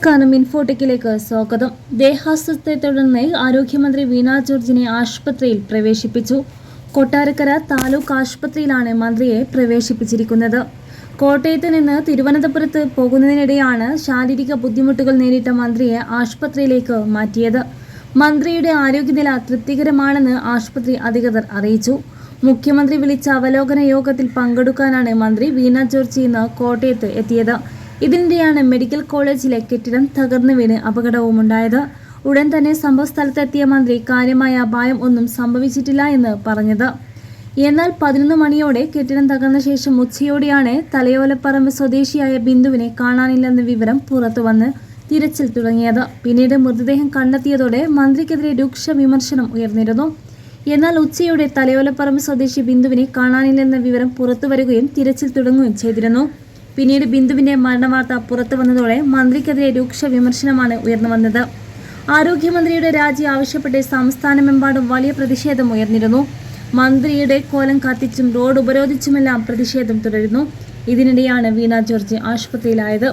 നമസ്കാരം. ഇൻഫോടെക്കിലേക്ക് സ്വാഗതം. ദേഹാസ്വസ്ഥത്തെ തുടർന്ന് ആരോഗ്യമന്ത്രി വീണ ജോർജിനെ ആശുപത്രിയിൽ പ്രവേശിപ്പിച്ചു. കൊട്ടാരക്കര താലൂക്ക് ആശുപത്രിയിലാണ് മന്ത്രിയെ പ്രവേശിപ്പിച്ചിരിക്കുന്നത്. കോട്ടയത്ത് നിന്ന് തിരുവനന്തപുരത്ത് പോകുന്നതിനിടെയാണ് ശാരീരിക ബുദ്ധിമുട്ടുകൾ നേരിട്ട മന്ത്രിയെ ആശുപത്രിയിലേക്ക് മാറ്റിയത്. മന്ത്രിയുടെ ആരോഗ്യനില തൃപ്തികരമാണെന്ന് ആശുപത്രി അധികൃതർ അറിയിച്ചു. മുഖ്യമന്ത്രി വിളിച്ച അവലോകന യോഗത്തിൽ പങ്കെടുക്കാനാണ് മന്ത്രി വീണ ജോർജ് ഇന്ന് കോട്ടയത്ത് എത്തിയത്. ഇതിനിടെയാണ് മെഡിക്കൽ കോളേജിലെ കെട്ടിടം തകർന്നു വീണ് അപകടവുമുണ്ടായത്. ഉടൻ തന്നെ സംഭവസ്ഥലത്തെത്തിയ മന്ത്രി കാര്യമായ അപായം ഒന്നും സംഭവിച്ചിട്ടില്ല എന്ന് പറഞ്ഞത്. എന്നാൽ 11 മണിയോടെ കെട്ടിടം തകർന്ന ശേഷം ഉച്ചയോടെയാണ് തലയോലപ്പറമ്പ് സ്വദേശിയായ ബിന്ദുവിനെ കാണാനില്ലെന്ന വിവരം പുറത്തുവന്ന് തിരച്ചിൽ തുടങ്ങിയത്. പിന്നീട് മൃതദേഹം കണ്ടെത്തിയതോടെ മന്ത്രിക്കെതിരെ രൂക്ഷ വിമർശനം ഉയർന്നിരുന്നു. എന്നാൽ ഉച്ചയോടെ തലയോലപ്പറമ്പ് സ്വദേശി ബിന്ദുവിനെ കാണാനില്ലെന്ന വിവരം പുറത്തുവരികയും തിരച്ചിൽ തുടങ്ങുകയും ചെയ്തിരുന്നു. പിന്നീട് ബിന്ദുവിന്റെ മരണവാർത്ത പുറത്തു വന്നതോടെ മന്ത്രിക്കെതിരെ രൂക്ഷ വിമർശനമാണ് ഉയർന്നു വന്നത്. ആരോഗ്യമന്ത്രിയുടെ രാജി ആവശ്യപ്പെട്ട് സംസ്ഥാനമെമ്പാടും വലിയ പ്രതിഷേധം ഉയർന്നിരുന്നു. മന്ത്രിയുടെ കോലം കത്തിച്ചും റോഡ് ഉപരോധിച്ചുമെല്ലാം പ്രതിഷേധം തുടരുന്നു. ഇതിനിടെയാണ് വീണ ജോർജ് ആശുപത്രിയിലായത്.